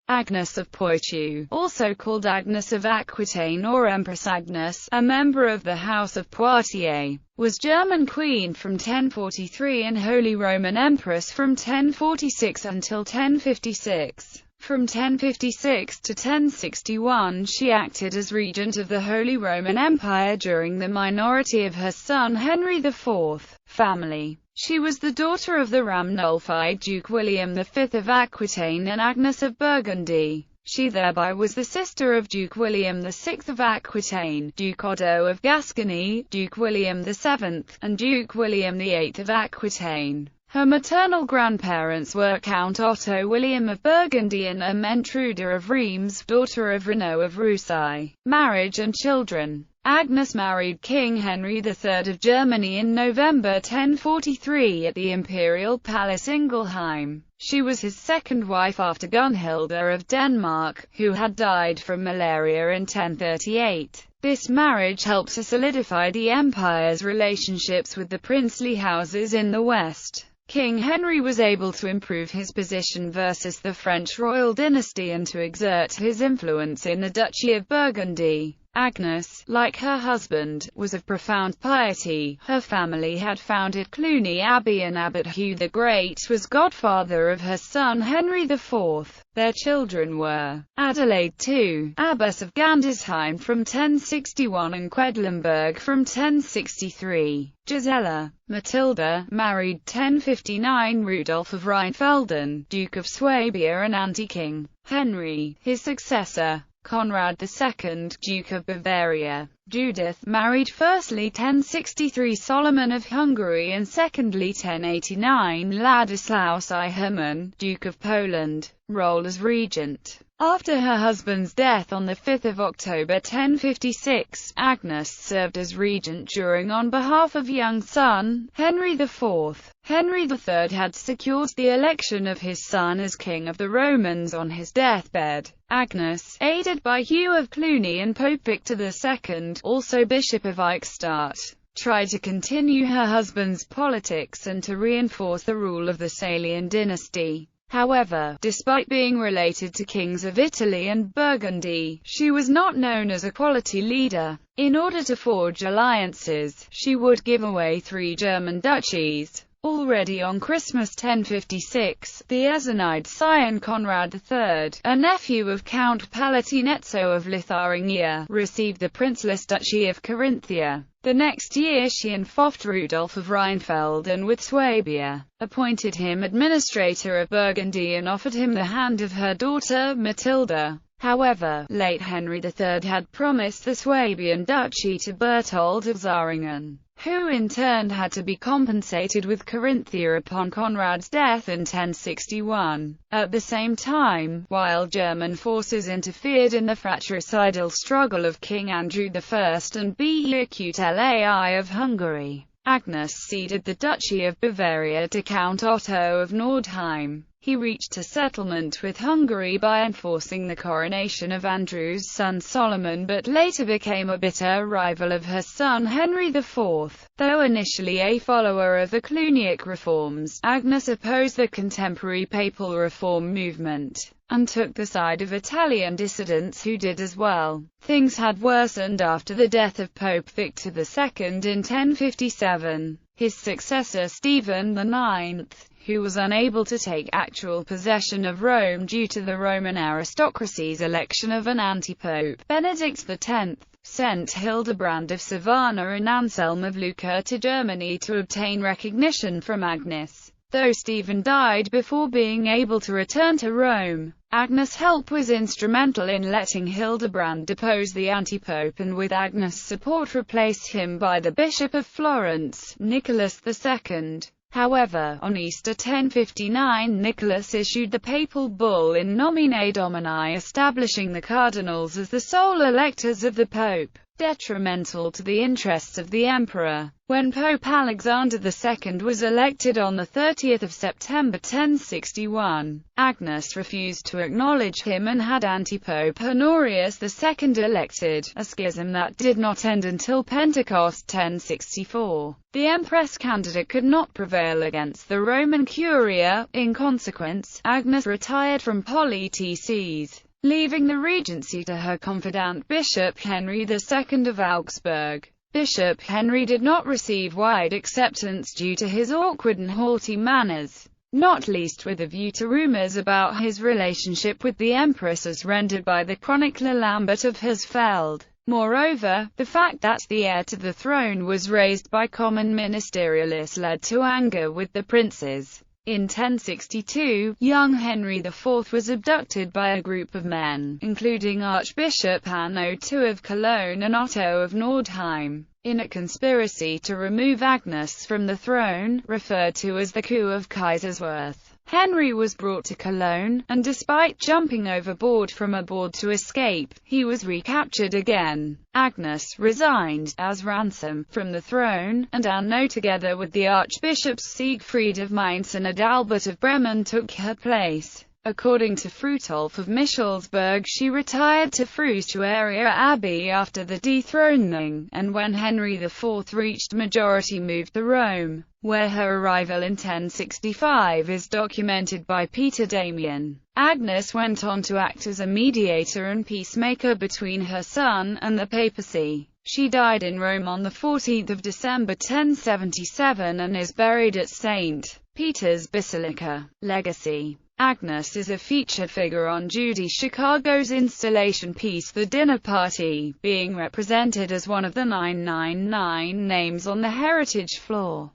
Agnes of Poitou, also called Agnes of Aquitaine or Empress Agnes, a member of the House of Poitiers, was German queen from 1043 and Holy Roman Empress from 1046 until 1056. From 1056 to 1061 she acted as regent of the Holy Roman Empire during the minority of her son Henry IV family. She was the daughter of the Ramnulfite Duke William V of Aquitaine and Agnes of Burgundy. She thereby was the sister of Duke William VI of Aquitaine, Duke Otto of Gascony, Duke William VII, and Duke William VIII of Aquitaine. Her maternal grandparents were Count Otto William of Burgundy and Ermentrude of Reims, daughter of Renaud of Roussy. Marriage and children. Agnes married King Henry III of Germany in November 1043 at the Imperial Palace Ingelheim. She was his second wife after Gunhilda of Denmark, who had died from malaria in 1038. This marriage helped to solidify the empire's relationships with the princely houses in the west. King Henry was able to improve his position versus the French royal dynasty and to exert his influence in the Duchy of Burgundy. Agnes, like her husband, was of profound piety. Her family had founded Cluny Abbey and Abbot Hugh the Great was godfather of her son Henry IV. Their children were Adelaide II, Abbess of Gandersheim from 1061 and Quedlinburg from 1063. Gisela Matilda married 1059 Rudolph of Rheinfelden, Duke of Swabia and anti-king Henry. His successor, Conrad II, Duke of Bavaria. Judith married firstly 1063 Solomon of Hungary and secondly 1089 Ladislaus I Hermann, Duke of Poland. Role as regent. After her husband's death on 5 October 1056, Agnes served as regent on behalf of young son, Henry IV. Henry III had secured the election of his son as King of the Romans on his deathbed. Agnes, aided by Hugh of Cluny and Pope Victor II, also Bishop of Eichstätt, tried to continue her husband's politics and to reinforce the rule of the Salian dynasty. However, despite being related to kings of Italy and Burgundy, she was not known as a quality leader. In order to forge alliances, she would give away 3 German duchies. Already on Christmas 1056, the Essonide scion Conrad III, a nephew of Count Palatinezzo of Lotharingia, received the princeless Duchy of Carinthia. The next year she involved Rudolf of Rheinfelden with Swabia, appointed him administrator of Burgundy and offered him the hand of her daughter, Matilda. However, late Henry III had promised the Swabian duchy to Berthold of Zähringen, who in turn had to be compensated with Carinthia upon Conrad's death in 1061. At the same time, while German forces interfered in the fratricidal struggle of King Andrew I and Beukut Lai of Hungary, Agnes ceded the Duchy of Bavaria to Count Otto of Nordheim. He reached a settlement with Hungary by enforcing the coronation of Andrew's son Solomon, but later became a bitter rival of her son Henry IV. Though initially a follower of the Cluniac reforms, Agnes opposed the contemporary papal reform movement and took the side of Italian dissidents who did as well. Things had worsened after the death of Pope Victor II in 1057. His successor Stephen IX, who was unable to take actual possession of Rome due to the Roman aristocracy's election of an anti-pope, Benedict X, sent Hildebrand of Savannah and Anselm of Lucca to Germany to obtain recognition from Agnes. Though Stephen died before being able to return to Rome, Agnes' help was instrumental in letting Hildebrand depose the anti-pope and with Agnes' support replace him by the Bishop of Florence, Nicholas II. However, on Easter 1059 Nicholas issued the papal bull In Nomine Domini establishing the cardinals as the sole electors of the pope. detrimental to the interests of the emperor. When Pope Alexander II was elected on 30 September 1061, Agnes refused to acknowledge him and had anti-Pope Honorius II elected, a schism that did not end until Pentecost 1064. The empress candidate could not prevail against the Roman Curia. In consequence, Agnes retired from politics, leaving the regency to her confidant Bishop Henry II of Augsburg. Bishop Henry did not receive wide acceptance due to his awkward and haughty manners, not least with a view to rumors about his relationship with the empress as rendered by the chronicler Lambert of Hersfeld. Moreover, the fact that the heir to the throne was raised by common ministerialists led to anger with the princes. In 1062, young Henry IV was abducted by a group of men, including Archbishop Anno II of Cologne and Otto of Nordheim, in a conspiracy to remove Agnes from the throne, referred to as the coup of Kaiserswerth. Henry was brought to Cologne, and despite jumping overboard from a board to escape, he was recaptured again. Agnes resigned, as ransom, from the throne, and Anno, together with the archbishops Siegfried of Mainz and Adalbert of Bremen, took her place. According to Frutolf of Michelsburg, she retired to Frustuaria Abbey after the dethroning, and when Henry IV reached majority moved to Rome, where her arrival in 1065 is documented by Peter Damian. Agnes went on to act as a mediator and peacemaker between her son and the papacy. She died in Rome on 14 December 1077 and is buried at St. Peter's Basilica. Legacy. Agnes is a featured figure on Judy Chicago's installation piece The Dinner Party, being represented as one of the 999 names on the heritage floor.